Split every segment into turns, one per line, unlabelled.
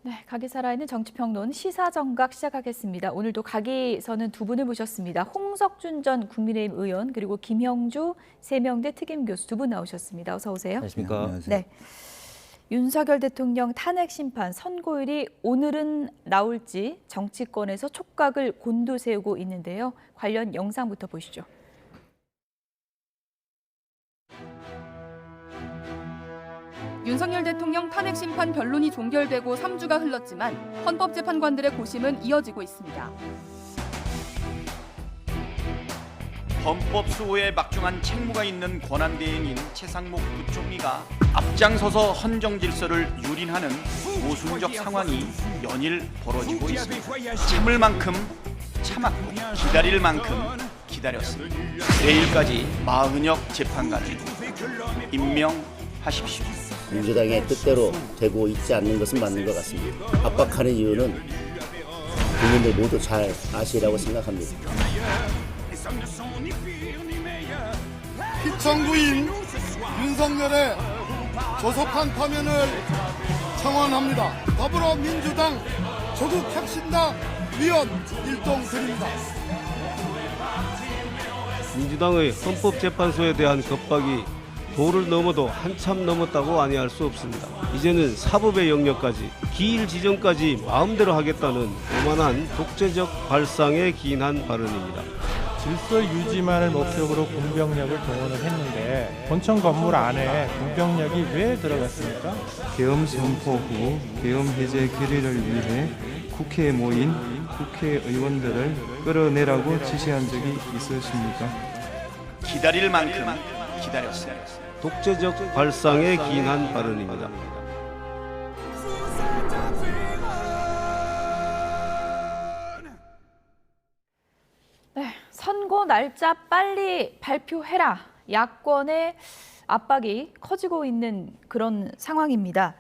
네, 각이 살아있는 정치평론 시사정각 시작하겠습니다. 오늘도 각이서는 두 분을 모셨습니다. 홍석준 전 국민의힘 의원 그리고 김형주 세명대 특임교수 두 분 나오셨습니다. 어서 오세요.
안녕하십니까.
네, 윤석열 대통령 탄핵 심판 선고일이 오늘은 나올지 정치권에서 촉각을 곤두세우고 있는데요. 관련 영상부터 보시죠.
윤석열 대통령 탄핵 심판 변론이 종결되고 3주가 흘렀지만 헌법재판관들의 고심은 이어지고 있습니다.
헌법 수호에 막중한 책무가 있는 권한대행인 최상목 부총리가 앞장서서 헌정 질서를 유린하는 모순적 상황이 연일 벌어지고 있습니다. 참을 만큼 참았고 기다릴 만큼 기다렸습니다. 내일까지 마흔역 재판관을 임명하십시오.
민주당의 뜻대로 되고 있지 않는 것은 맞는 것 같습니다. 압박하는 이유는 국민들 모두 잘 아시라고 생각합니다.
피청구인 윤석열의 조속한 파면을 청원합니다. 더불어민주당 조국혁신당 위원 일동들입니다.
민주당의 헌법재판소에 대한 겁박이 도를 넘어도 한참 넘었다고 아니할 수 없습니다. 이제는 사법의 영역까지 기일 지정까지 마음대로 하겠다는 오만한 독재적 발상에 기인한 발언입니다.
질서 유지만을 목적으로 군병력을 동원을 했는데 본청 건물 안에 군병력이 왜 들어갔습니까?
계엄 선포 후 계엄 해제 결의를 위해 국회에 모인 국회의원들을 끌어내라고 지시한 적이 있으십니까?
기다릴 만큼 기다렸습니다.
독재적 발상에 기인한 발언입니다.
네, 선거 날짜 빨리 발표해라. 야권의 압박이 커지고 있는 그런 상황입니다.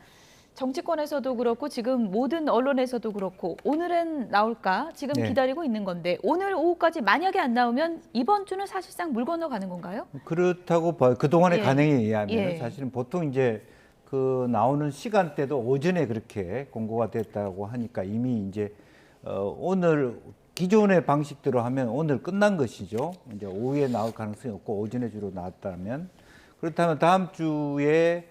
정치권에서도 그렇고 지금 모든 언론에서도 그렇고 오늘은 나올까 지금 기다리고 있는 건데 오늘 오후까지 만약에 안 나오면 이번 주는 사실상 물 건너가는 건가요?
그렇다고 봐요. 그동안의 관행에 의하면
예.
사실은 보통 이제 그 나오는 시간대도 오전에 그렇게 공고가 됐다고 하니까 이미 이제 오늘 기존의 방식대로 하면 오늘 끝난 것이죠. 이제 오후에 나올 가능성이 없고 오전에 주로 나왔다면 그렇다면 다음 주에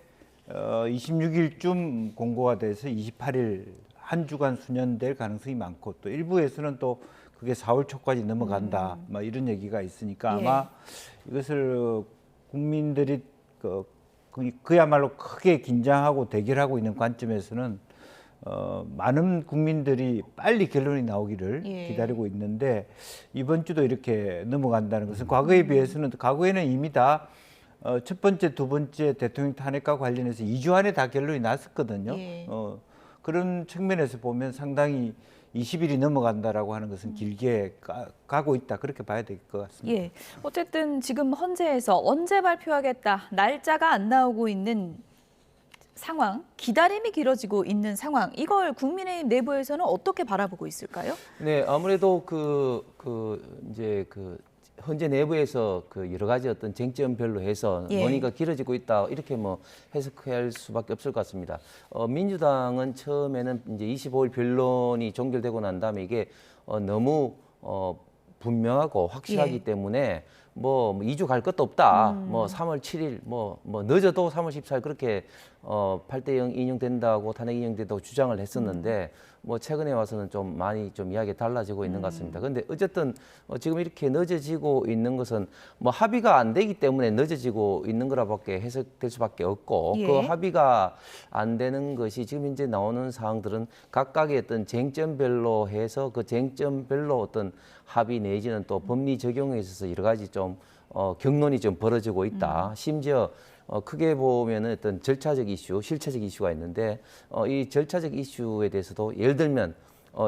26일쯤 공고가 돼서 28일 한 주간 수년될 가능성이 많고 또 일부에서는 또 그게 4월 초까지 넘어간다 뭐 이런 얘기가 있으니까 아마 이것을 국민들이 그야말로 크게 긴장하고 대결하고 있는 관점에서는 많은 국민들이 빨리 결론이 나오기를 기다리고 있는데 이번 주도 이렇게 넘어간다는 것은 과거에 비해서는 과거에는 이미 다 첫 번째, 두 번째 대통령 탄핵과 관련해서 2주 안에 다 결론이 났었거든요. 그런 측면에서 보면 상당히 20일이 넘어간다라고 하는 것은 길게 가고 있다 그렇게 봐야 될 것 같습니다.
예, 어쨌든 지금 헌재에서 언제 발표하겠다 날짜가 안 나오고 있는 상황, 기다림이 길어지고 있는 상황, 이걸 국민의힘 내부에서는 어떻게 바라보고 있을까요?
네, 아무래도 이제 현재 내부에서 여러 가지 어떤 쟁점별로 해서 논의가 길어지고 있다 이렇게 뭐 해석할 수밖에 없을 것 같습니다. 민주당은 처음에는 이제 25일 변론이 종결되고 난 다음에 이게 너무 분명하고 확실하기 때문에 뭐 2주 갈 것도 없다. 뭐 3월 7일 뭐 늦어도 3월 14일 그렇게 8대0 인용된다고 탄핵 인용된다고 주장을 했었는데 뭐 최근에 와서는 좀 많이 좀 이야기가 달라지고 있는 것 같습니다. 그런데 어쨌든 지금 이렇게 늦어지고 있는 것은 뭐 합의가 안 되기 때문에 늦어지고 있는 거라밖에 해석될 수밖에 없고 그 합의가 안 되는 것이 지금 현재 나오는 사항들은 각각의 어떤 쟁점별로 해서 그 쟁점별로 어떤 합의 내지는 또 법리 적용에 있어서 여러 가지 좀 격론이 좀 벌어지고 있다. 심지어 크게 보면은 어떤 절차적 이슈, 실체적 이슈가 있는데 이 절차적 이슈에 대해서도 예를 들면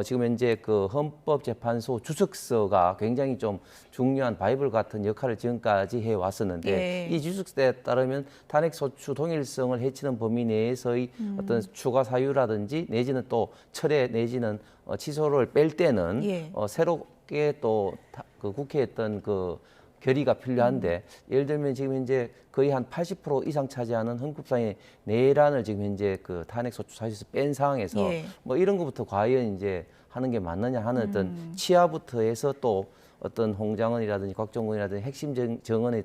지금 현재 그 헌법재판소 주석서가 굉장히 좀 중요한 바이블 같은 역할을 지금까지 해 왔었는데 이 주석서에 따르면 탄핵 소추 동일성을 해치는 범위 내에서의 어떤 추가 사유라든지 내지는 또 철회 내지는 취소를 뺄 때는 새롭게 또 그 국회에 했던 그 결의가 필요한데 예를 들면 지금 현재 거의 한 80% 이상 차지하는 헌법상의 내란을 지금 현재 그 탄핵소추 사실에서 뺀 상황에서
예.
뭐 이런 것부터 과연 이제 하는 게 맞느냐 하는 어떤 치하부터 해서 또 어떤 홍장원이라든지 곽종근이라든지 핵심 정언의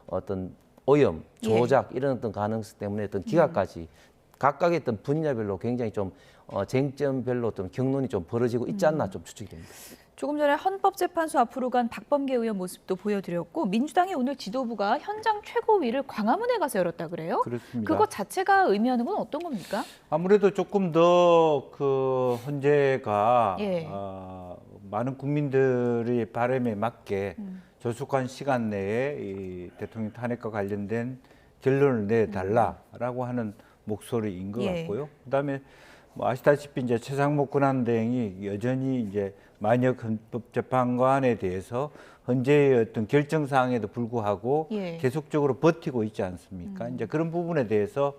어떤 오염, 조작 이런 어떤 가능성 때문에 어떤 기각까지 각각의 어떤 분야별로 굉장히 좀 쟁점별로 좀 경론이 좀 벌어지고 있지 않나 좀 추측이 됩니다.
조금 전에 헌법재판소 앞으로 간 박범계 의원 모습도 보여드렸고 민주당이 오늘 지도부가 현장 최고위를 광화문에 가서 열었다 그래요?
그렇습니다.
그거 자체가 의미하는 건 어떤 겁니까?
아무래도 조금 더 그 헌재가
예.
많은 국민들의 바람에 맞게 조속한 시간 내에 이 대통령 탄핵과 관련된 결론을 내달라라고 하는 목소리인 것
예.
같고요. 그다음에 뭐 아시다시피 이제 최상목 권한대행이 여전히 이제 만약 헌법재판관에 대해서 헌재의 어떤 결정 사항에도 불구하고
예.
계속적으로 버티고 있지 않습니까? 이제 그런 부분에 대해서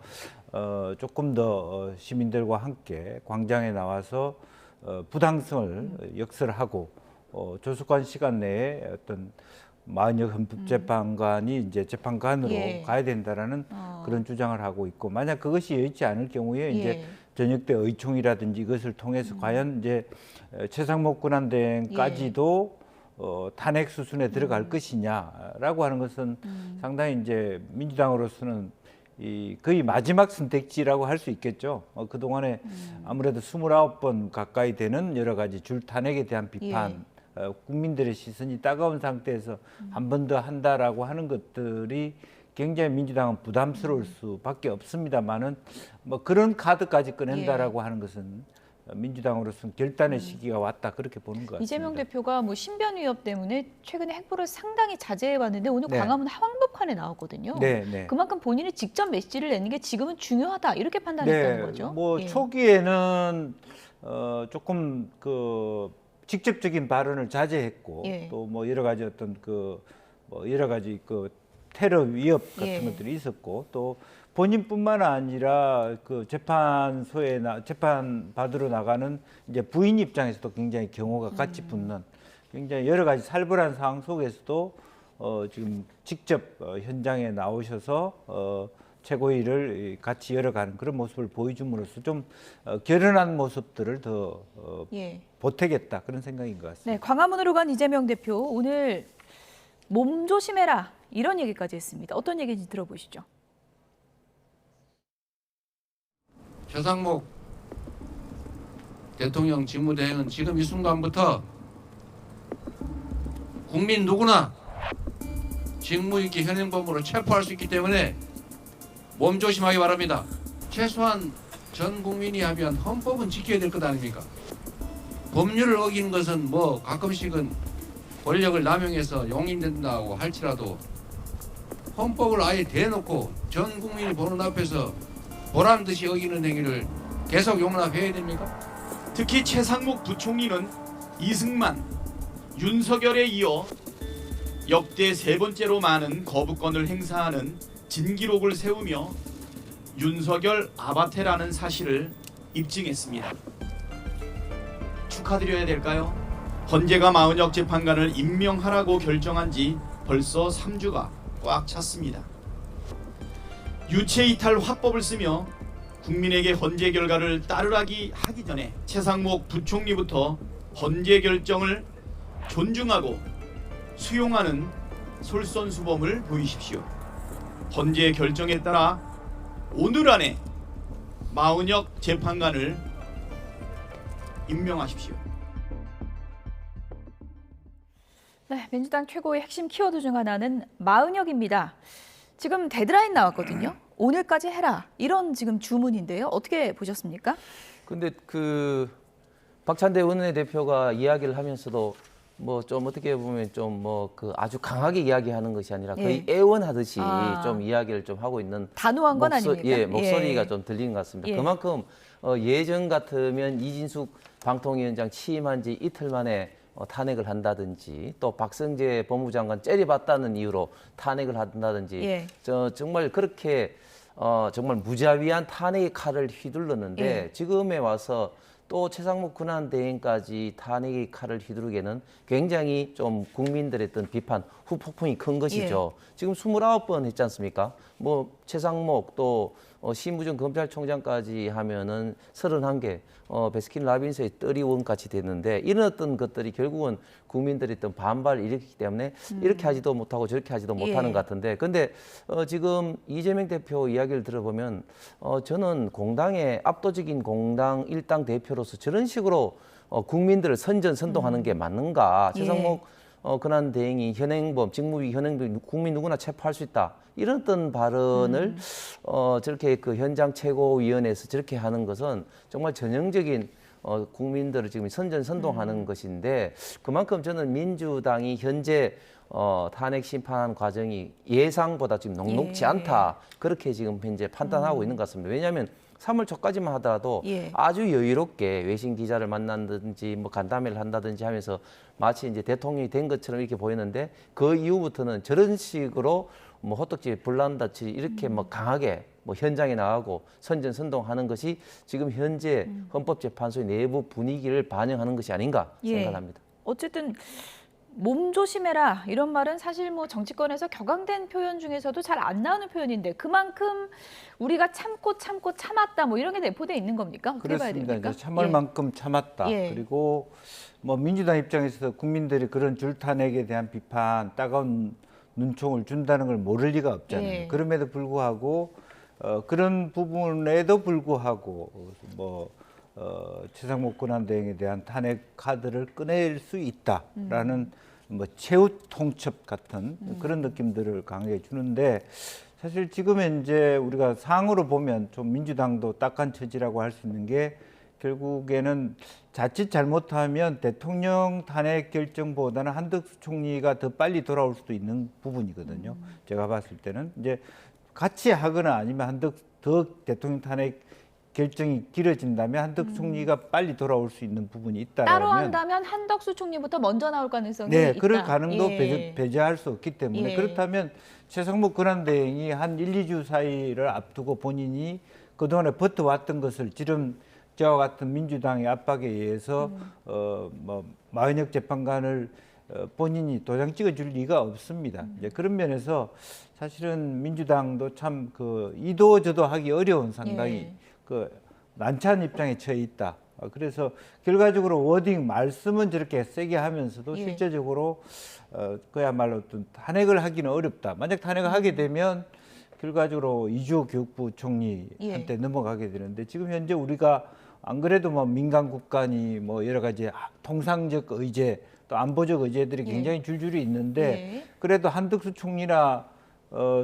조금 더 시민들과 함께 광장에 나와서 부당성을 역설하고 조속한 시간 내에 어떤 만약 헌법재판관이 이제 재판관으로
예.
가야 된다라는 그런 주장을 하고 있고 만약 그것이 여의치 않을 경우에 이제
예.
저녁 때 의총이라든지 이것을 통해서 과연 이제 최상목 권한대행까지도 탄핵 수순에 들어갈 것이냐라고 하는 것은 상당히 이제 민주당으로서는 이 거의 마지막 선택지라고 할 수 있겠죠. 그동안에 아무래도 29번 가까이 되는 여러 가지 줄 탄핵에 대한 비판, 국민들의 시선이 따가운 상태에서 한 번 더 한다라고 하는 것들이 굉장히 민주당은 부담스러울 수밖에 없습니다만은 뭐 그런 카드까지 꺼낸다라고 하는 것은 민주당으로서는 결단의 시기가 왔다 그렇게 보는 것 같습니다.
이재명 대표가 뭐 신변 위협 때문에 최근에 행보를 상당히 자제해 왔는데 오늘
네.
광화문 항복판에 나왔거든요.
네, 네.
그만큼 본인이 직접 메시지를 내는 게 지금은 중요하다 이렇게 판단했다는
네,
거죠.
뭐
예.
초기에는 조금 그 직접적인 발언을 자제했고
예.
또 뭐 여러 가지 어떤 뭐 여러 가지 그 테러 위협 같은
예.
것들이 있었고 또 본인뿐만 아니라 그 재판소에 재판 받으러 나가는 이제 부인 입장에서도 굉장히 경호가 같이 붙는 굉장히 여러 가지 살벌한 상황 속에서도 지금 직접 현장에 나오셔서 최고위를 같이 열어가는 그런 모습을 보여줌으로써 좀 결연한 모습들을 더
예.
보태겠다 그런 생각인 것 같습니다.
네, 광화문으로 간 이재명 대표 오늘 몸 조심해라 이런 얘기까지 했습니다. 어떤 얘기인지 들어보시죠.
최상목 대통령 직무대행은 지금 이 순간부터 국민 누구나 직무유기 현행범으로 체포할 수 있기 때문에 몸조심하기 바랍니다. 최소한 전 국민이 하면 헌법은 지켜야 될 것 아닙니까? 법률을 어기는 것은 뭐 가끔씩은 권력을 남용해서 용인된다고 할지라도 헌법을 아예 대놓고 전 국민이 보는 앞에서 보란 듯이 어기는 행위를 계속 용납해야 됩니까?
특히 최상목 부총리는 이승만, 윤석열에 이어 역대 세 번째로 많은 거부권을 행사하는 진기록을 세우며 윤석열 아바테라는 사실을 입증했습니다. 축하드려야 될까요? 헌재가 마은혁 재판관을 임명하라고 결정한 지 벌써 3주가 꽉 찼습니다. 유체이탈 화법을 쓰며 국민에게 헌재 결과를 따르라기 하기 전에 최상목 부총리부터 헌재 결정을 존중하고 수용하는 솔선수범을 보이십시오. 헌재 결정에 따라 오늘 안에 마은혁 재판관을 임명하십시오.
네, 민주당 최고의 핵심 키워드 중 하나는 마은혁입니다. 지금 데드라인 나왔거든요. 오늘까지 해라 이런 지금 주문인데요. 어떻게 보셨습니까?
근데 그 박찬대 원내대표가 이야기를 하면서도 뭐 좀 어떻게 보면 좀 뭐 그 아주 강하게 이야기하는 것이 아니라 거의 애원하듯이 좀 이야기를 좀 하고 있는
단호한 건 아닙니까?
예, 목소리가 좀 들리는 것 같습니다.
예.
그만큼 예전 같으면 이진숙 방통위원장 취임한 지 이틀 만에 탄핵을 한다든지 또 박성재 법무장관 째려봤다는 이유로 탄핵을 한다든지
예.
정말 그렇게 정말 무자비한 탄핵의 칼을 휘둘렀는데
예.
지금에 와서 또 최상목 군한대행까지 탄핵의 칼을 휘두르기에는 굉장히 좀 국민들의 어떤 비판, 후폭풍이 큰 것이죠. 지금 29번 했지 않습니까? 뭐 최상목 또 심우정 검찰총장까지 하면은 31개, 베스킨 라빈스의 31 같이 됐는데 이런 어떤 것들이 결국은 국민들의 어떤 반발을 일으키기 때문에 이렇게 하지도 못하고 저렇게 하지도 못하는 것 같은데 근데 지금 이재명 대표 이야기를 들어보면 저는 공당의 압도적인 공당 일당 대표로서 저런 식으로 국민들을 선전선동하는 게 맞는가? 최상목 근한 대행이 현행범, 직무유기 현행범 국민 누구나 체포할 수 있다. 이런 어떤 발언을 저렇게 그 현장 최고위원회에서 저렇게 하는 것은 정말 전형적인 국민들을 지금 선전선동하는 것인데 그만큼 저는 민주당이 현재 탄핵 심판 과정이 예상보다 지금 녹록지 않다. 그렇게 지금 현재 판단하고 있는 것 같습니다. 왜냐하면 3월 초까지만 하더라도 아주 여유롭게 외신 기자를 만난다든지 뭐 간담회를 한다든지 하면서 마치 이제 대통령이 된 것처럼 이렇게 보였는데 그 이후부터는 저런 식으로 뭐 호떡집에 불난다치 이렇게 뭐 강하게 뭐 현장에 나가고 선전선동하는 것이 지금 현재 헌법재판소의 내부 분위기를 반영하는 것이 아닌가 생각합니다.
어쨌든 몸 조심해라 이런 말은 사실 뭐 정치권에서 격앙된 표현 중에서도 잘 안 나오는 표현인데 그만큼 우리가 참고 참았다 뭐 이런 게 내포돼 있는 겁니까? 어떻게 봐야
그렇습니다.
됩니까?
이제 참을 만큼 참았다. 그리고 뭐 민주당 입장에서 국민들이 그런 줄탄핵에 대한 비판, 따가운 눈총을 준다는 걸 모를 리가 없잖아요. 그럼에도 불구하고 그런 부분에도 불구하고 최상목 권한대행에 대한 탄핵 카드를 꺼낼 수 있다라는 뭐 최후 통첩 같은 그런 느낌들을 강하게 주는데 사실 지금 현재 우리가 상으로 보면 좀 민주당도 딱한 처지라고 할 수 있는 게 결국에는 자칫 잘못하면 대통령 탄핵 결정보다는 한덕수 총리가 더 빨리 돌아올 수도 있는 부분이거든요. 제가 봤을 때는 이제 같이 하거나 아니면 더 대통령 탄핵 결정이 길어진다면 한덕수 총리가 빨리 돌아올 수 있는 부분이 있다라면
따로 한다면 한덕수 총리부터 먼저 나올 가능성이 있다.
그럴 가능도 배제할 수 없기 때문에 그렇다면 최상목 권한대행이 한 1, 2주 사이를 앞두고 본인이 그동안에 버텨왔던 것을 지금 저와 같은 민주당의 압박에 의해서 마은혁 재판관을 본인이 도장 찍어줄 리가 없습니다. 이제 그런 면에서 사실은 민주당도 참 이도저도 하기 어려운 상당히 난처한 입장에 처해 있다. 그래서 결과적으로 워딩 말씀은 저렇게 세게 하면서도 실제적으로 그야말로 어떤 탄핵을 하기는 어렵다. 만약 탄핵을 하게 되면 결과적으로 이주호 교육부 총리한테 넘어가게 되는데 지금 현재 우리가 안 그래도 뭐 민간 국간이 뭐 여러 가지 통상적 의제 또 안보적 의제들이 굉장히 줄줄이 있는데 그래도 한덕수 총리나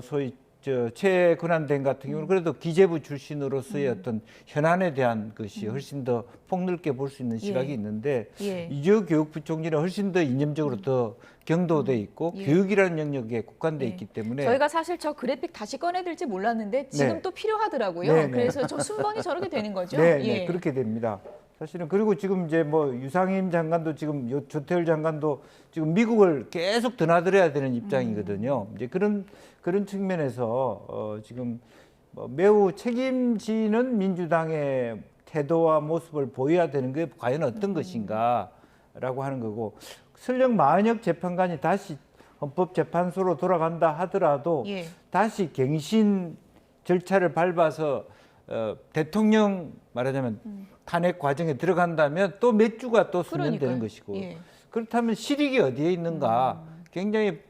소위 최 권한대행 같은 경우는 그래도 기재부 출신으로서의 어떤 현안에 대한 것이 훨씬 더 폭넓게 볼 수 있는 시각이 있는데 이주호 교육부 총리는 훨씬 더 이념적으로 더 경도돼 있고 교육이라는 영역에 국한돼 있기 때문에
저희가 사실 저 그래픽 다시 꺼내들지 몰랐는데 지금 또 필요하더라고요. 그래서 저 순번이 저렇게 되는 거죠.
그렇게 됩니다. 사실은 그리고 지금 이제 뭐 유상임 장관도 지금 조태열 장관도 지금 미국을 계속 드나들어야 되는 입장이거든요. 이제 그런 측면에서 지금 매우 책임지는 민주당의 태도와 모습을 보여야 되는 게 과연 어떤 것인가라고 하는 거고 설령 마은혁 재판관이 다시 헌법재판소로 돌아간다 하더라도 다시 갱신 절차를 밟아서 대통령 말하자면 탄핵 과정에 들어간다면 또 몇 주가 또 수년되는 것이고 그렇다면 실익이 어디에 있는가 굉장히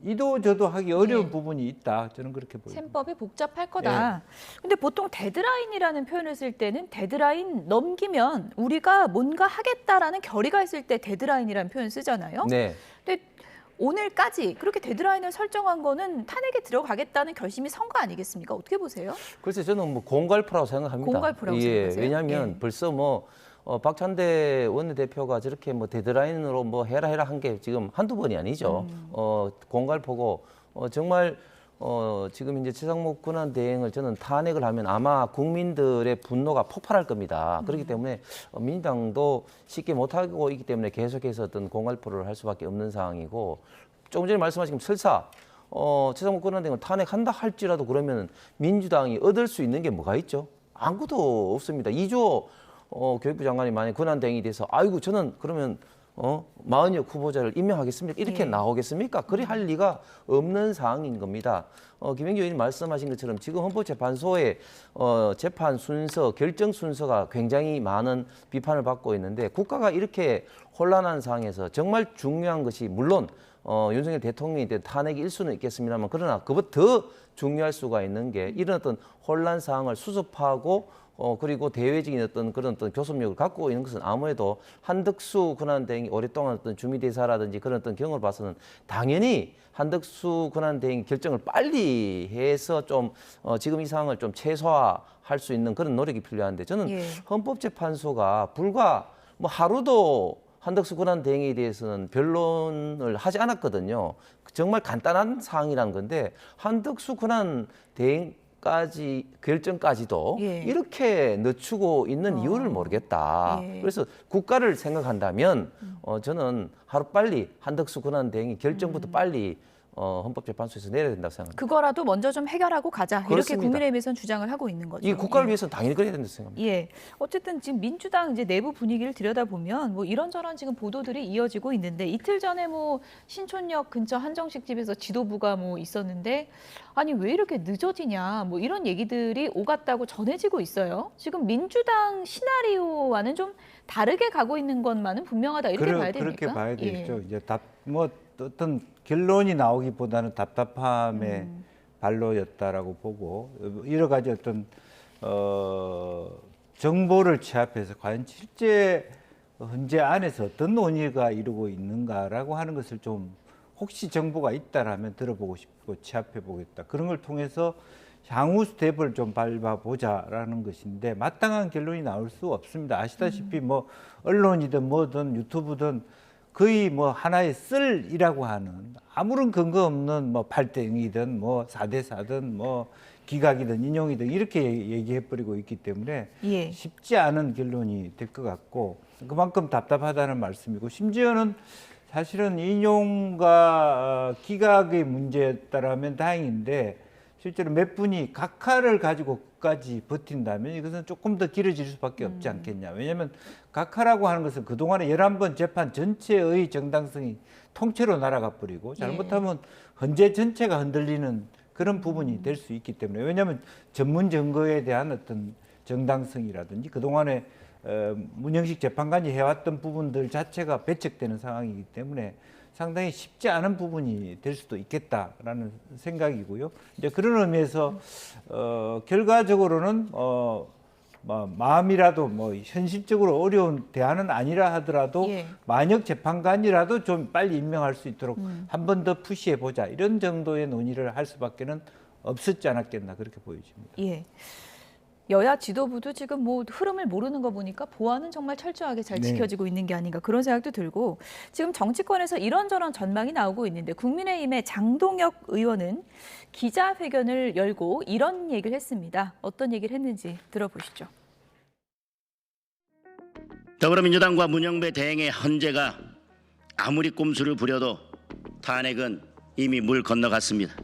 이도저도 하기 어려운 부분이 있다. 저는 그렇게 보입니다.
셈법이 복잡할 거다. 근데 보통 데드라인이라는 표현을 쓸 때는 데드라인 넘기면 우리가 뭔가 하겠다라는 결의가 있을 때 데드라인이라는 표현 쓰잖아요. 근데 오늘까지 그렇게 데드라인을 설정한 거는 탄핵에 들어가겠다는 결심이 선 거 아니겠습니까? 어떻게 보세요?
글쎄 저는 뭐 공갈포라고 생각합니다.
공갈포라고 생각하세요?
왜냐하면 벌써 박찬대 원내대표가 저렇게 뭐 데드라인으로 뭐 해라 한 게 지금 한두 번이 아니죠. 공갈포고 정말 지금 이제 최상목 권한대행을 저는 탄핵을 하면 아마 국민들의 분노가 폭발할 겁니다. 그렇기 때문에 민주당도 쉽게 못하고 있기 때문에 계속해서 어떤 공갈포를 할 수밖에 없는 상황이고 조금 전에 말씀하신 설사 최상목 권한대행을 탄핵한다 할지라도 그러면 민주당이 얻을 수 있는 게 뭐가 있죠? 아무것도 없습니다. 2조 교육부 장관이 만약 권한대행이 돼서 아이고 저는 그러면 마흔역 후보자를 임명하겠습니까? 이렇게 나오겠습니까? 그리 할 리가 없는 상황인 겁니다. 김영규 의원님 말씀하신 것처럼 지금 헌법재판소의 재판 순서, 결정 순서가 굉장히 많은 비판을 받고 있는데 국가가 이렇게 혼란한 상황에서 정말 중요한 것이 물론 윤석열 대통령이 탄핵일 수는 있겠습니다만 그러나 그보다 더 중요할 수가 있는 게 이런 어떤 혼란 상황을 수습하고 그리고 대외적인 어떤 그런 어떤 교섭력을 갖고 있는 것은 아무래도 한덕수 권한대행이 오랫동안 어떤 주미대사라든지 그런 어떤 경험을 봐서는 당연히 한덕수 권한대행 결정을 빨리 해서 좀 지금 이 상황을 좀 최소화할 수 있는 그런 노력이 필요한데 저는 헌법재판소가 불과 뭐 하루도 한덕수 권한대행에 대해서는 변론을 하지 않았거든요. 정말 간단한 사항이란 건데 한덕수 권한대행 결정까지도 이렇게 늦추고 있는 이유를 모르겠다. 그래서 국가를 생각한다면 저는 하루빨리 한덕수 권한대행이 결정부터 빨리 헌법재판소에서 내려야 된다고 생각합니다.
그거라도 먼저 좀 해결하고 가자.
그렇습니다.
이렇게 국민의힘에서는 주장을 하고 있는 거죠.
이 국가를 위해서는 당연히 그래야 된다고 생각합니다.
예. 어쨌든 지금 민주당 이제 내부 분위기를 들여다보면 뭐 이런저런 지금 보도들이 이어지고 있는데 이틀 전에 뭐 신촌역 근처 한정식 집에서 지도부가 뭐 있었는데 아니 왜 이렇게 늦어지냐 뭐 이런 얘기들이 오갔다고 전해지고 있어요. 지금 민주당 시나리오와는 좀 다르게 가고 있는 것만은 분명하다 이렇게 봐야 됩니까?
그렇게 봐야 되겠죠. 이제 뭐 어떤 결론이 나오기보다는 답답함의 발로였다라고 보고 여러 가지 어떤 정보를 취합해서 과연 실제 헌재 안에서 어떤 논의가 이루고 있는가라고 하는 것을 좀 혹시 정보가 있다라면 들어보고 싶고 취합해 보겠다. 그런 걸 통해서 향후 스텝을 좀 밟아보자라는 것인데 마땅한 결론이 나올 수 없습니다. 아시다시피 뭐 언론이든 뭐든 유튜브든 거의 뭐 하나의 쓸이라고 하는 아무런 근거 없는 뭐 8대0이든 뭐 4대4든 뭐 기각이든 인용이든 이렇게 얘기해버리고 있기 때문에 쉽지 않은 결론이 될 것 같고 그만큼 답답하다는 말씀이고 심지어는 사실은 인용과 기각의 문제였다라면 다행인데 실제로 몇 분이 각하를 가지고까지 버틴다면 이것은 조금 더 길어질 수밖에 없지 않겠냐. 왜냐하면 각하라고 하는 것은 그동안에 11번 재판 전체의 정당성이 통째로 날아가 버리고 잘못하면 헌재 전체가 흔들리는 그런 부분이 될 수 있기 때문에 왜냐하면 전문 증거에 대한 어떤 정당성이라든지 그동안에 문형식 재판관이 해왔던 부분들 자체가 배척되는 상황이기 때문에 상당히 쉽지 않은 부분이 될 수도 있겠다라는 생각이고요. 이제 그런 의미에서 결과적으로는 마음이라도 뭐 현실적으로 어려운 대안은 아니라 하더라도 만약 재판관이라도 좀 빨리 임명할 수 있도록 한 번 더 푸시해 보자 이런 정도의 논의를 할 수밖에는 없었지 않았겠나 그렇게 보여집니다.
여야 지도부도 지금 뭐 흐름을 모르는 거 보니까 보안은 정말 철저하게 잘 지켜지고 있는 게 아닌가 그런 생각도 들고 지금 정치권에서 이런저런 전망이 나오고 있는데 국민의힘의 장동혁 의원은 기자회견을 열고 이런 얘기를 했습니다. 어떤 얘기를 했는지 들어보시죠.
더불어민주당과 문영배 대행의 헌재가 아무리 꼼수를 부려도 탄핵은 이미 물 건너갔습니다.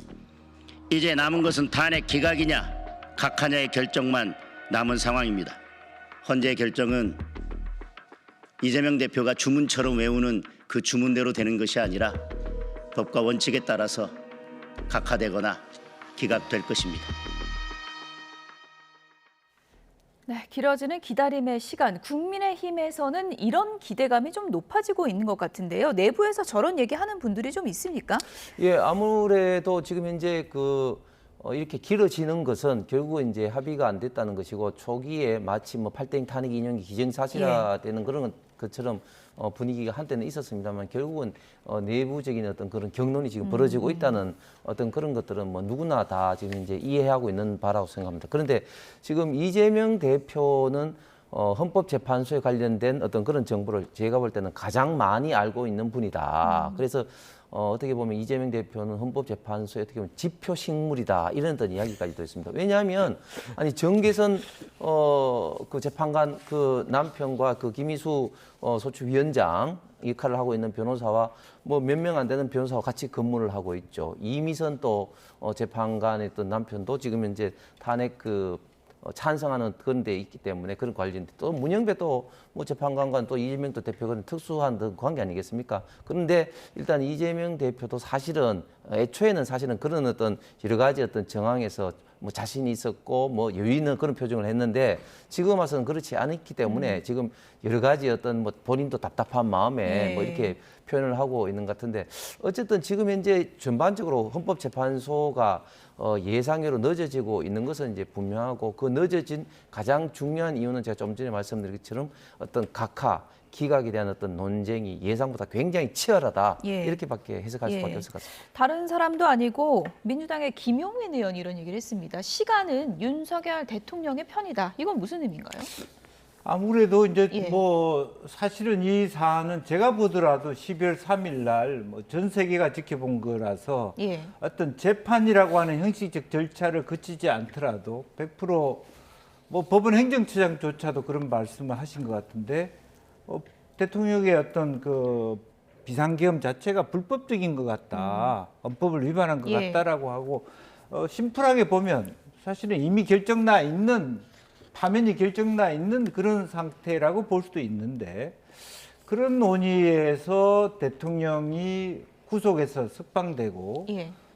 이제 남은 것은 탄핵 기각이냐 각하냐의 결정만 남은 상황입니다. 헌재 결정은 이재명 대표가 주문처럼 외우는 그 주문대로 되는 것이 아니라 법과 원칙에 따라서 각하되거나 기각될 것입니다.
네, 길어지는 기다림의 시간. 국민의힘에서는 이런 기대감이 좀 높아지고 있는 것 같은데요. 내부에서 저런 얘기하는 분들이 좀 있습니까?
아무래도 지금 현재 이렇게 길어지는 것은 결국 이제 합의가 안 됐다는 것이고 초기에 마치 뭐 8대0 탄핵 인용이 기정사실화되는 그런 것처럼 분위기가 한때는 있었습니다만 결국은 내부적인 어떤 그런 경론이 지금 벌어지고 있다는 어떤 그런 것들은 뭐 누구나 다 지금 이제 이해하고 있는 바라고 생각합니다. 그런데 지금 이재명 대표는 헌법재판소에 관련된 어떤 그런 정보를 제가 볼 때는 가장 많이 알고 있는 분이다. 그래서 어떻게 보면 이재명 대표는 헌법재판소에 어떻게 보면 지표 식물이다 이런 어떤 이야기까지도 있습니다. 왜냐하면 아니 정계선 그 재판관 그 남편과 그 김희수 소추위원장 역할을 하고 있는 변호사와 뭐 몇 명 안 되는 변호사와 같이 근무를 하고 있죠. 이미선 또 재판관의 어떤 남편도 지금 현재 탄핵 찬성하는 그런 데 있기 때문에 그런 관련돼. 또 문영배 또 뭐 재판관과 또 이재명 또 대표가 특수한 관계 아니겠습니까? 그런데 일단 이재명 대표도 사실은 애초에는 사실은 그런 어떤 여러 가지 어떤 정황에서 뭐 자신이 있었고 뭐 여유 있는 그런 표정을 했는데 지금 와서는 그렇지 않았기 때문에 지금 여러 가지 어떤 뭐 본인도 답답한 마음에 뭐 이렇게 표현을 하고 있는 것 같은데 어쨌든 지금 현재 전반적으로 헌법재판소가 예상외로 늦어지고 있는 것은 이제 분명하고 그 늦어진 가장 중요한 이유는 제가 좀 전에 말씀드린 것처럼 어떤 각하 기각에 대한 어떤 논쟁이 예상보다 굉장히 치열하다 이렇게밖에 해석할 수밖에 없을 것 같습니다.
다른 사람도 아니고 민주당의 김용민 의원이 이런 얘기를 했습니다. 시간은 윤석열 대통령의 편이다. 이건 무슨 의미인가요?
아무래도 이제 뭐 사실은 이 사안은 제가 보더라도 12월 3일 날 뭐 전 세계가 지켜본 거라서 어떤 재판이라고 하는 형식적 절차를 거치지 않더라도 100%뭐 법원 행정처장조차도 그런 말씀을 하신 것 같은데 대통령의 어떤 그 비상계엄 자체가 불법적인 것 같다, 헌법을 위반한 것 같다라고 하고 심플하게 보면 사실은 이미 결정나 있는 파면이 결정나 있는 그런 상태라고 볼 수도 있는데 그런 논의에서 대통령이 구속에서 석방되고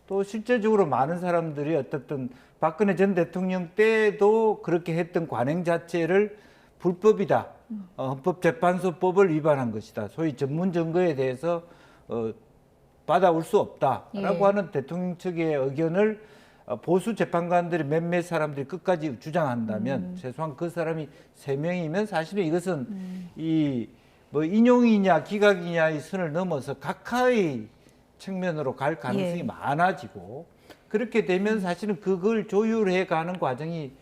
또 실제적으로 많은 사람들이 어떻든 박근혜 전 대통령 때도 그렇게 했던 관행 자체를 불법이다. 헌법재판소법을 위반한 것이다. 소위 전문 증거에 대해서 받아올 수 없다라고 하는 대통령 측의 의견을 보수 재판관들이 몇몇 사람들이 끝까지 주장한다면 최소한 그 사람이 3명이면 사실은 이것은 이 뭐 인용이냐 기각이냐의 선을 넘어서 각하의 측면으로 갈 가능성이 많아지고 그렇게 되면 사실은 그걸 조율해 가는 과정이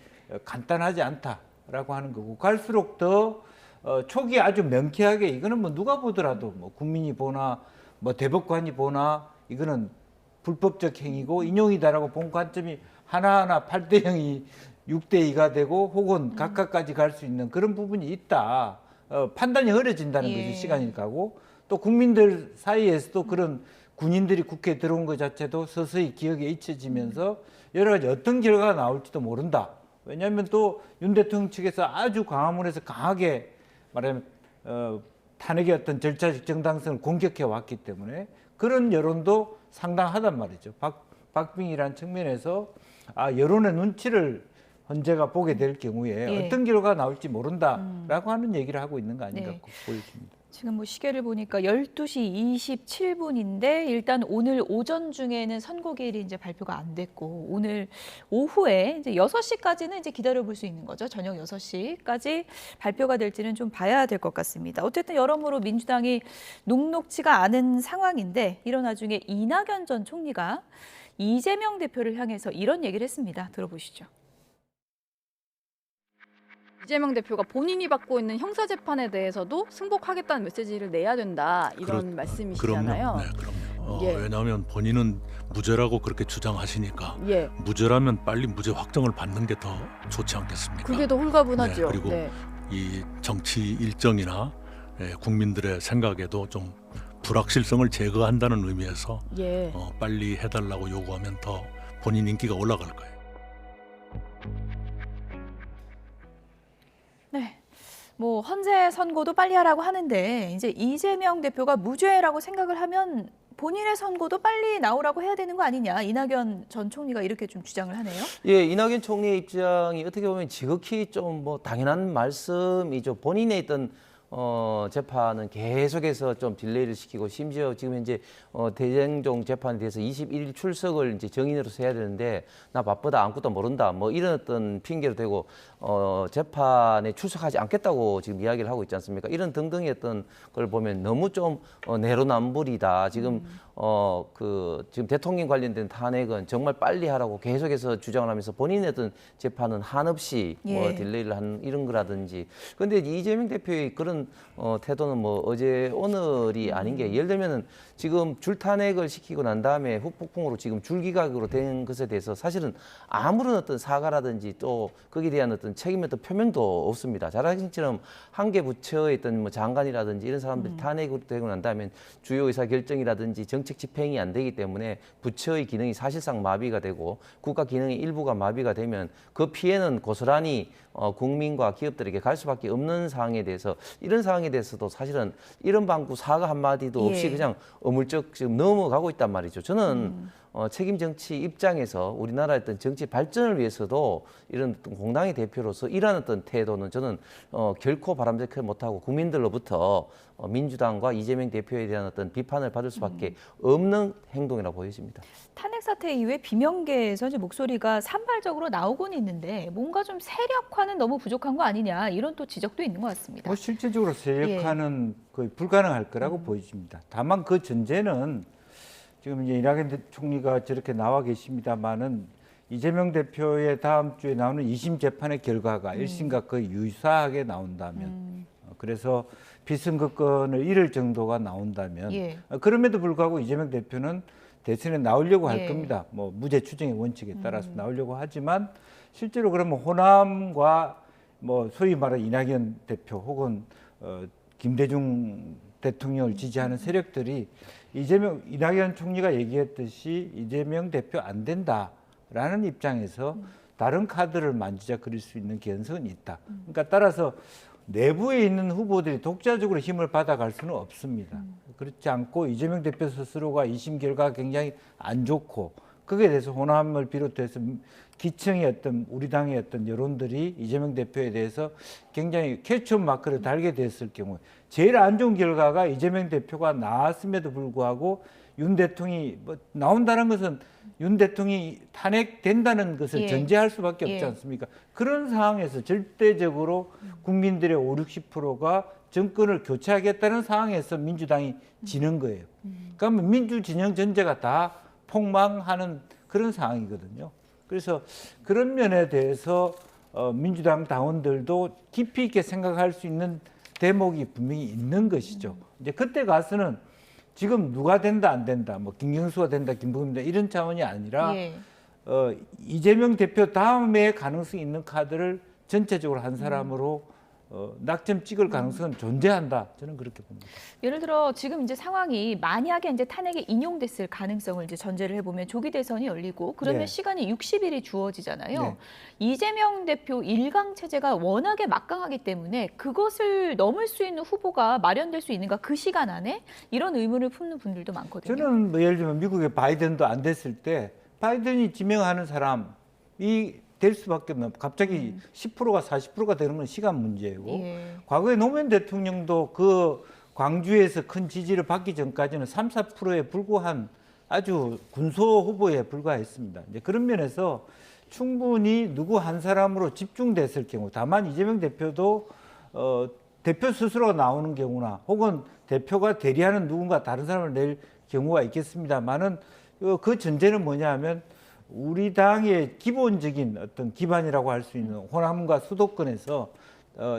간단하지 않다라고 하는 거고 갈수록 더 초기에 아주 명쾌하게 이거는 뭐 누가 보더라도 뭐 국민이 보나 뭐 대법관이 보나 이거는 불법적 행위고 인용이다라고 본 관점이 하나하나 8대 0이 6대 2가 되고 혹은 각하까지 갈 수 있는 그런 부분이 있다. 판단이 어려진다는 것이 시간이 가고 또 국민들 사이에서도 그런 군인들이 국회에 들어온 것 자체도 서서히 기억에 잊혀지면서 여러 가지 어떤 결과가 나올지도 모른다. 왜냐하면 또 윤 대통령 측에서 아주 광화문에서 강하게 말하면 탄핵의 어떤 절차적 정당성을 공격해 왔기 때문에 그런 여론도 상당하단 말이죠. 박빙이라는 측면에서 여론의 눈치를 헌재가 보게 될 경우에 어떤 결과가 나올지 모른다라고 하는 얘기를 하고 있는 거 아닌가 보여집니다.
지금 뭐 시계를 보니까 12시 27분인데 일단 오늘 오전 중에는 선고기일이 이제 발표가 안 됐고 오늘 오후에 이제 6시까지는 이제 기다려볼 수 있는 거죠. 저녁 6시까지 발표가 될지는 좀 봐야 될 것 같습니다. 어쨌든 여러모로 민주당이 녹록지가 않은 상황인데 이런 와중에 이낙연 전 총리가 이재명 대표를 향해서 이런 얘기를 했습니다. 들어보시죠.
이재명 대표가 본인이 받고 있는 형사재판에 대해서도 승복하겠다는 메시지를 내야 된다 이런 말씀이시잖아요.
그럼요. 왜냐하면 본인은 무죄라고 그렇게 주장하시니까 무죄라면 빨리 무죄 확정을 받는 게 더 좋지 않겠습니까?
그게 더 홀가분하죠.
그리고 이 정치 일정이나 국민들의 생각에도 좀 불확실성을 제거한다는 의미에서 빨리 해달라고 요구하면 더 본인 인기가 올라갈 거예요.
뭐 헌재 선고도 빨리 하라고 하는데 이제 이재명 대표가 무죄라고 생각을 하면 본인의 선고도 빨리 나오라고 해야 되는 거 아니냐. 이낙연 전 총리가 이렇게 좀 주장을 하네요.
이낙연 총리의 입장이 어떻게 보면 지극히 좀 뭐 당연한 말씀이죠. 본인의 있던 재판은 계속해서 좀 딜레이를 시키고 심지어 지금 현재 대장동 재판에 대해서 21일 출석을 이제 정인으로서 해야 되는데 나 바쁘다 아무것도 모른다 뭐 이런 어떤 핑계로 대고 재판에 출석하지 않겠다고 지금 이야기를 하고 있지 않습니까? 이런 등등의 어떤 걸 보면 너무 좀 내로남불이다. 지금 지금 대통령 관련된 탄핵은 정말 빨리 하라고 계속해서 주장을 하면서 본인의 어떤 재판은 한없이 뭐 딜레이를 한 이런 거라든지. 그런데 이재명 대표의 그런 이런 태도는 뭐 어제 오늘이 아닌 게, 예를 들면은 지금 줄탄핵을 시키고 난 다음에 후폭풍으로 지금 줄기각으로 된 것에 대해서 사실은 아무런 어떤 사과라든지 또 거기에 대한 어떤 책임의 어떤 표명도 없습니다. 잘 아신 것처럼 한 개 부처의 어떤 뭐 장관이라든지 이런 사람들이 탄핵으로 되고 난 다음에 주요 의사 결정이라든지 정책 집행이 안 되기 때문에 부처의 기능이 사실상 마비가 되고 국가 기능의 일부가 마비가 되면 그 피해는 고스란히 국민과 기업들에게 갈 수밖에 없는 상황에 대해서, 이런 상황에 대해서도 사실은 이런 방구 사과 한마디도 없이 그냥 어물쩍 지금 넘어가고 있단 말이죠. 저는 책임 정치 입장에서 우리나라의 어떤 정치 발전을 위해서도 이런 어떤 공당의 대표로서 이러한 어떤 태도는 저는 결코 바람직하지 못하고 국민들로부터 민주당과 이재명 대표에 대한 어떤 비판을 받을 수밖에 없는 행동이라고 보여집니다.
탄핵 사태 이후에 비명계에서 이제 목소리가 산발적으로 나오곤 있는데 뭔가 좀 세력화는 너무 부족한 거 아니냐, 이런 또 지적도 있는 것 같습니다.
뭐 실질적으로 세력화는 거의 불가능할 거라고 보여집니다. 다만 그 전제는 지금 이제 이낙연 총리가 저렇게 나와 계십니다만은 이재명 대표의 다음 주에 나오는 2심 재판의 결과가 1심과 거의 유사하게 나온다면, 그래서 비선거권을 잃을 정도가 나온다면, 그럼에도 불구하고 이재명 대표는 대선에 나오려고 할 겁니다. 뭐 무죄 추정의 원칙에 따라서 나오려고 하지만 실제로 그러면 호남과 뭐 소위 말하는 이낙연 대표 혹은 김대중 대통령을 지지하는 세력들이 이낙연 총리가 얘기했듯이 이재명 대표 안 된다라는 입장에서 다른 카드를 만지작거릴 수 있는 개연성은 있다. 그러니까 따라서 내부에 있는 후보들이 독자적으로 힘을 받아갈 수는 없습니다. 그렇지 않고 이재명 대표 스스로가 2심 결과가 굉장히 안 좋고 거기에 대해서 호남을 비롯해서 기층의 어떤 우리 당의 어떤 여론들이 이재명 대표에 대해서 굉장히 캐치업 마크를 달게 됐을 경우에 제일 안 좋은 결과가 이재명 대표가 나왔음에도 불구하고 윤 대통령이 뭐 나온다는 것은 윤 대통령이 탄핵된다는 것을 전제할 수밖에 없지 않습니까? 그런 상황에서 절대적으로 국민들의 50~60%가 정권을 교체하겠다는 상황에서 민주당이 지는 거예요. 그러면 민주 진영 전제가 다 폭망하는 그런 상황이거든요. 그래서 그런 면에 대해서 민주당 당원들도 깊이 있게 생각할 수 있는 대목이 분명히 있는 것이죠. 이제 그때 가서는 지금 누가 된다 안 된다, 뭐 김경수가 된다, 김부겸이 된다 이런 차원이 아니라 이재명 대표 다음에 가능성이 있는 카드를 전체적으로 한 사람으로 낙점 찍을 가능성은 존재한다. 저는 그렇게 봅니다.
예를 들어 지금 이제 상황이 만약에 이제 탄핵에 인용됐을 가능성을 이제 전제를 해보면 조기 대선이 열리고 그러면 시간이 60일이 주어지잖아요. 이재명 대표 1강 체제가 워낙에 막강하기 때문에 그것을 넘을 수 있는 후보가 마련될 수 있는가, 그 시간 안에, 이런 의문을 품는 분들도 많거든요.
저는 뭐 예를 들면 미국의 바이든도 안 됐을 때 바이든이 지명하는 사람이 될 수밖에 없는, 갑자기 10%가 40%가 되는 건 시간 문제고, 과거에 노무현 대통령도 그 광주에서 큰 지지를 받기 전까지는 3~4%에 불과한 아주 군소 후보에 불과했습니다. 이제 그런 면에서 충분히 누구 한 사람으로 집중됐을 경우, 다만 이재명 대표도 대표 스스로가 나오는 경우나 혹은 대표가 대리하는 누군가 다른 사람을 낼 경우가 있겠습니다만은 그 전제는 뭐냐 하면 우리 당의 기본적인 어떤 기반이라고 할 수 있는 호남과 수도권에서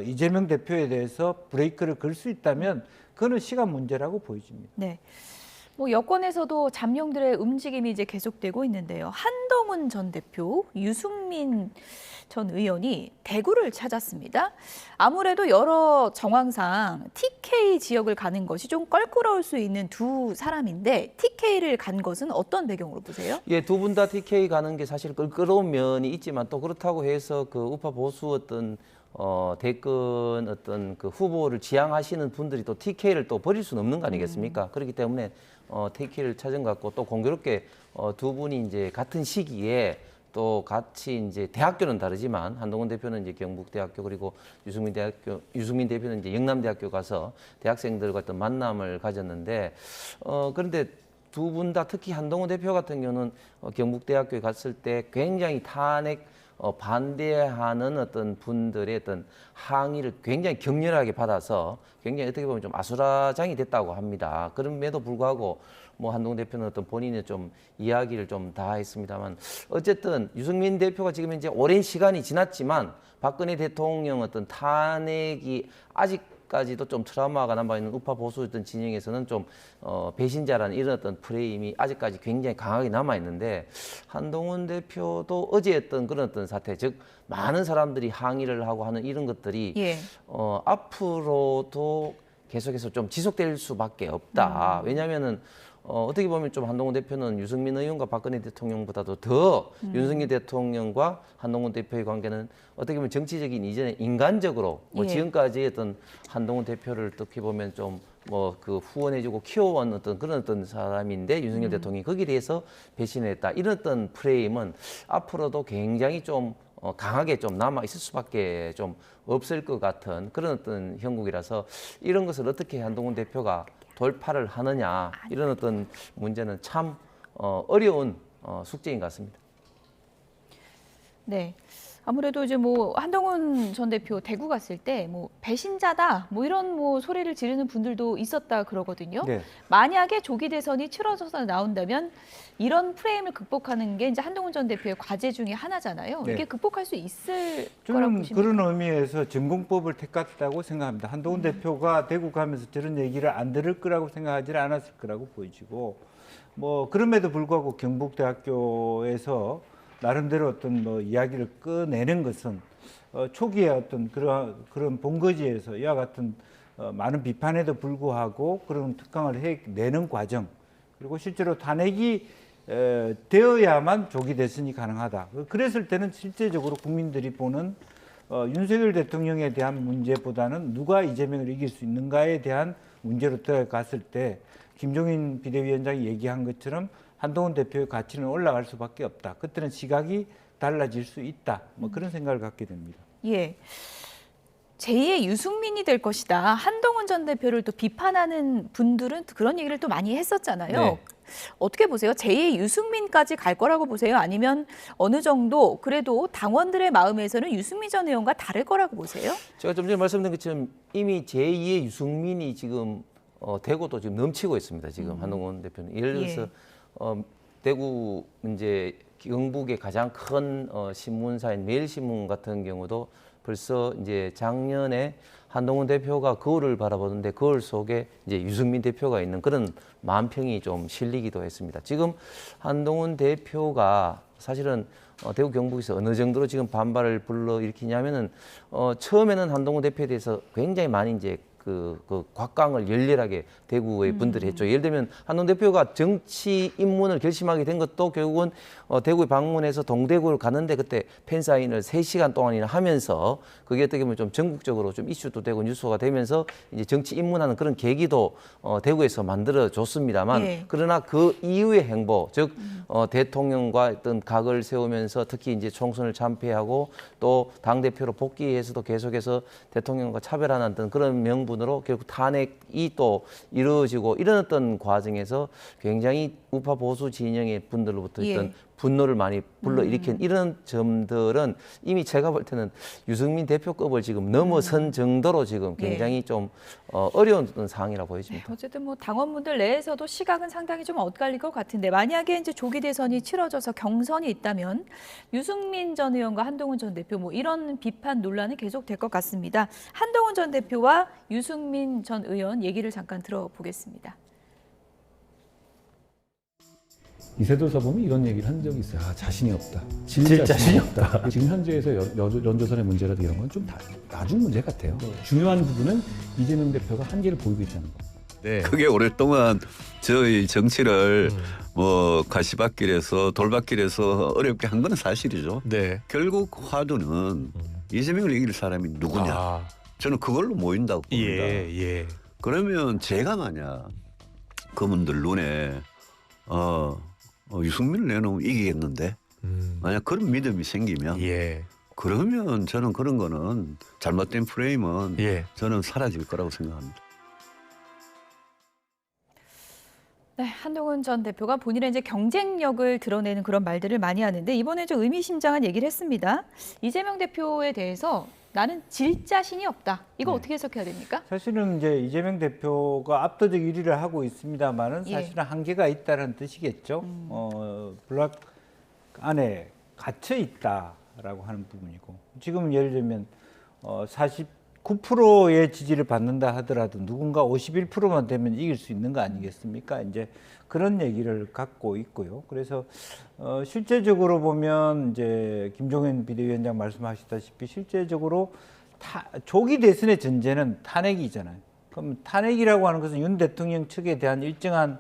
이재명 대표에 대해서 브레이크를 걸 수 있다면 그거는 시간 문제라고 보여집니다.
네. 뭐 여권에서도 잠룡들의 움직임이 이제 계속되고 있는데요. 한동훈 전 대표, 유승민 전 의원이 대구를 찾았습니다. 아무래도 여러 정황상 TK 지역을 가는 것이 좀 껄끄러울 수 있는 두 사람인데 TK를 간 것은 어떤 배경으로 보세요?
예, 두 분 다 TK 가는 게 사실 껄끄러운 면이 있지만 또 그렇다고 해서 그 우파 보수 어떤 대권 어떤 그 후보를 지향하시는 분들이 또 TK를 또 버릴 수는 없는 거 아니겠습니까? 그렇기 때문에 TK를 찾은 것 같고, 또 공교롭게 두 분이 이제 같은 시기에 또 같이 이제 대학교는 다르지만 한동훈 대표는 이제 경북대학교, 그리고 유승민 대표는 이제 영남대학교 가서 대학생들과 어떤 만남을 가졌는데, 그런데 두 분 다 특히 한동훈 대표 같은 경우는 경북대학교에 갔을 때 굉장히 탄핵 반대하는 어떤 분들의 어떤 항의를 굉장히 격렬하게 받아서 굉장히 어떻게 보면 좀 아수라장이 됐다고 합니다. 그럼에도 불구하고 뭐 한동훈 대표는 어떤 본인의 좀 이야기를 좀 다 했습니다만, 어쨌든 유승민 대표가 지금 이제 오랜 시간이 지났지만 박근혜 대통령 어떤 탄핵이 아직 아직까지도 좀 트라우마가 남아있는 우파 보수였던 진영에서는 좀 배신자라는 이런 어떤 프레임이 아직까지 굉장히 강하게 남아있는데 한동훈 대표도 어제 했던 그런 어떤 사태, 즉 많은 사람들이 항의를 하고 하는 이런 것들이 앞으로도 계속해서 좀 지속될 수밖에 없다. 왜냐하면은 어떻게 보면 좀 한동훈 대표는 유승민 의원과 박근혜 대통령보다도 더 윤석열 대통령과 한동훈 대표의 관계는 어떻게 보면 정치적인 이전에 인간적으로 뭐 지금까지 했던 한동훈 대표를 어떻게 보면 좀 뭐 그 후원해주고 키워온 어떤 그런 어떤 사람인데 윤석열 대통령이 거기에 대해서 배신을 했다. 이런 어떤 프레임은 앞으로도 굉장히 좀 강하게 좀 남아 있을 수밖에 좀 없을 것 같은 그런 어떤 형국이라서 이런 것을 어떻게 한동훈 대표가 돌파를 하느냐 이런 어떤 문제는 참 어려운 숙제인 것 같습니다.
네. 아무래도 이제 뭐 한동훈 전 대표 대구 갔을 때 뭐 배신자다 뭐 이런 뭐 소리를 지르는 분들도 있었다 그러거든요.
네.
만약에 조기 대선이 치러져서 나온다면 이런 프레임을 극복하는 게 이제 한동훈 전 대표의 과제 중에 하나잖아요.
네.
이게 극복할 수 있을 거라고
저는
보십니까?
그런 의미에서 전공법을 택했다고 생각합니다. 한동훈 대표가 대구 가면서 저런 얘기를 안 들을 거라고 생각하지 않았을 거라고 보이지고 뭐 그럼에도 불구하고 경북대학교에서 나름대로 어떤 뭐 이야기를 꺼내는 것은 초기에 어떤 그런 본거지에서 이와 같은 많은 비판에도 불구하고 그런 특강을 해내는 과정 그리고 실제로 탄핵이 되어야만 조기 대선이 가능하다. 그랬을 때는 실제적으로 국민들이 보는 윤석열 대통령에 대한 문제보다는 누가 이재명을 이길 수 있는가에 대한 문제로 들어갔을 때 김종인 비대위원장이 얘기한 것처럼 한동훈 대표의 가치는 올라갈 수밖에 없다. 그때는 시각이 달라질 수 있다. 뭐 그런 생각을 갖게 됩니다.
예. 제2의 유승민이 될 것이다. 한동훈 전 대표를 또 비판하는 분들은 그런 얘기를 또 많이 했었잖아요.
네.
어떻게 보세요? 제2의 유승민까지 갈 거라고 보세요? 아니면 어느 정도 그래도 당원들의 마음에서는 유승민 전 의원과 다를 거라고 보세요?
제가 좀 전에 말씀드린 것처럼 이미 제2의 유승민이 지금 대구도 지금 넘치고 있습니다. 지금 한동훈 대표는. 예를 들어서 대구 이제 경북의 가장 큰 신문사인 매일신문 같은 경우도 벌써 이제 작년에 한동훈 대표가 거울을 바라보는데 거울 속에 이제 유승민 대표가 있는 그런 만평이 좀 실리기도 했습니다. 지금 한동훈 대표가 사실은 대구 경북에서 어느 정도로 지금 반발을 불러일으키냐면은 처음에는 한동훈 대표에 대해서 굉장히 많이 이제 그 곽광을 열렬하게 대구의 분들이 했죠. 예를 들면 한동훈 대표가 정치 입문을 결심하게 된 것도 결국은 대구에 방문해서 동대구를 갔는데 그때 팬사인을 3시간 동안이나 하면서 그게 어떻게 보면 좀 전국적으로 좀 이슈도 되고 뉴스가 되면서 이제 정치 입문하는 그런 계기도 대구에서 만들어 줬습니다만 그러나 그 이후의 행보, 즉 대통령과 어떤 각을 세우면서 특히 이제 총선을 참패하고 또 당대표로 복귀해서도 계속해서 대통령과 차별하는 어떤 그런 명분으로 결국 탄핵이 또 이루어지고 이런 어떤 과정에서 굉장히 우파 보수 진영의 분들로부터 있던 분노를 많이 불러일으킨 이런 점들은 이미 제가 볼 때는 유승민 대표급을 지금 넘어선 정도로 지금 굉장히 좀 어려운 어떤 상황이라고 보여집니다.
어쨌든 뭐 당원분들 내에서도 시각은 상당히 좀 엇갈릴 것 같은데 만약에 이제 조기 대선이 치러져서 경선이 있다면 유승민 전 의원과 한동훈 전 대표 뭐 이런 비판 논란이 계속될 것 같습니다. 한동훈 전 대표와 유승민 전 의원 얘기를 잠깐 들어보겠습니다.
이세돌 사범이 이런 얘기를 한 적이 있어요. 자신이 없다. 질 자신이 없다. 지금 현재에서 연조선의 문제라도 이런 건 좀 나중 문제 같아요. 중요한 부분은 이재명 대표가 한계를 보이고 있다는 거.
네. 그게 오랫동안 저희 정치를 뭐 가시밭길에서 돌밭길에서 어렵게 한 건 사실이죠.
네.
결국 화두는 이재명을 이길 사람이 누구냐. 저는 그걸로 모인다고 봅니다. 그러면 제가 만약 그분들 눈에 유승민을 내놓으면 이기겠는데 만약 그런 믿음이 생기면 그러면 저는 그런 거는 잘못된 프레임은 저는 사라질 거라고 생각합니다.
네, 한동훈 전 대표가 본인의 이제 경쟁력을 드러내는 그런 말들을 많이 하는데 이번에 좀 의미심장한 얘기를 했습니다. 이재명 대표에 대해서 나는 질 자신이 없다. 이거 어떻게 해석해야 됩니까?
사실은 이제 이재명 대표가 압도적 1위를 하고 있습니다만은 사실은 한계가 있다는 뜻이겠죠. 블락 안에 갇혀 있다라고 하는 부분이고 지금 예를 들면 9%의 지지를 받는다 하더라도 누군가 51%만 되면 이길 수 있는 거 아니겠습니까? 이제 그런 얘기를 갖고 있고요. 그래서 실제적으로 보면 이제 김종인 비대위원장 말씀하시다시피 실제적으로 조기 대선의 전제는 탄핵이잖아요. 그럼 탄핵이라고 하는 것은 윤 대통령 측에 대한 일정한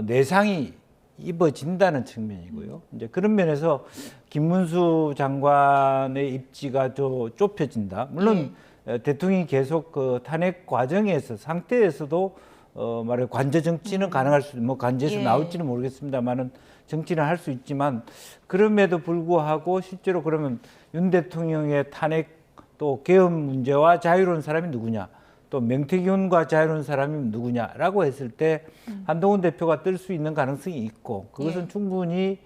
내상이 입어진다는 측면이고요. 이제 그런 면에서 김문수 장관의 입지가 좁혀진다. 물론 대통령이 계속 그 탄핵 과정에서 상태에서도 말해 관저 정치는 가능할 수, 뭐 관저에서 나올지는 모르겠습니다만은 정치는 할 수 있지만 그럼에도 불구하고 실제로 그러면 윤 대통령의 탄핵 또 계엄 문제와 자유로운 사람이 누구냐? 또 명태균과 자유로운 사람이 누구냐라고 했을 때 한동훈 대표가 뜰 수 있는 가능성이 있고 그것은 충분히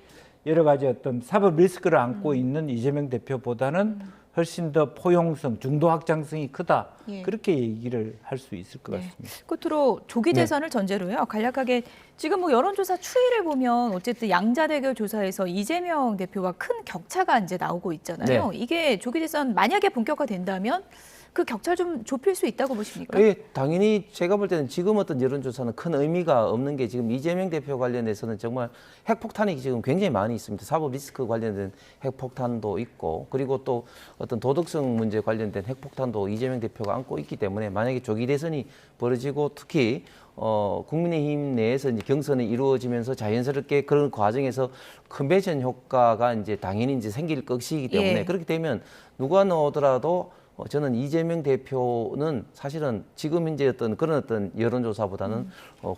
여러 가지 어떤 사법 리스크를 안고 있는 이재명 대표보다는 훨씬 더 포용성, 중도 확장성이 크다. 그렇게 얘기를 할 수 있을 것 같습니다.
끝으로 조기 대선을 전제로요. 간략하게 지금 뭐 여론조사 추이를 보면 어쨌든 양자대결 조사에서 이재명 대표와 큰 격차가 이제 나오고 있잖아요. 이게 조기 대선 만약에 본격화된다면 그 격차 좀 좁힐 수 있다고 보십니까?
예, 당연히 제가 볼 때는 지금 어떤 여론조사는 큰 의미가 없는 게 지금 이재명 대표 관련해서는 정말 핵폭탄이 지금 굉장히 많이 있습니다. 사법 리스크 관련된 핵폭탄도 있고 그리고 또 어떤 도덕성 문제 관련된 핵폭탄도 이재명 대표가 안고 있기 때문에 만약에 조기 대선이 벌어지고 특히 국민의힘 내에서 이제 경선이 이루어지면서 자연스럽게 그런 과정에서 컨벤션 효과가 이제 당연히 이제 생길 것이기 때문에 그렇게 되면 누가 나오더라도 저는 이재명 대표는 사실은 지금 현재 그런 어떤 여론조사보다는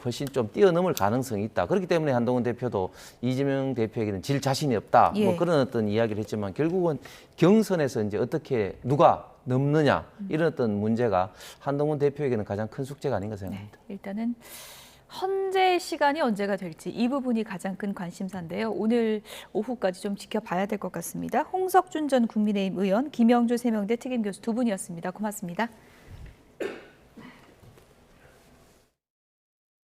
훨씬 좀 뛰어넘을 가능성이 있다. 그렇기 때문에 한동훈 대표도 이재명 대표에게는 질 자신이 없다. 뭐 그런 어떤 이야기를 했지만 결국은 경선에서 이제 어떻게 누가 넘느냐 이런 어떤 문제가 한동훈 대표에게는 가장 큰 숙제가 아닌가 생각합니다.
일단은 헌재 시간이 언제가 될지 이 부분이 가장 큰 관심사인데요. 오늘 오후까지 좀 지켜봐야 될 것 같습니다. 홍석준 전 국민의힘 의원, 김영주 세명대 특임교수 두 분이었습니다. 고맙습니다.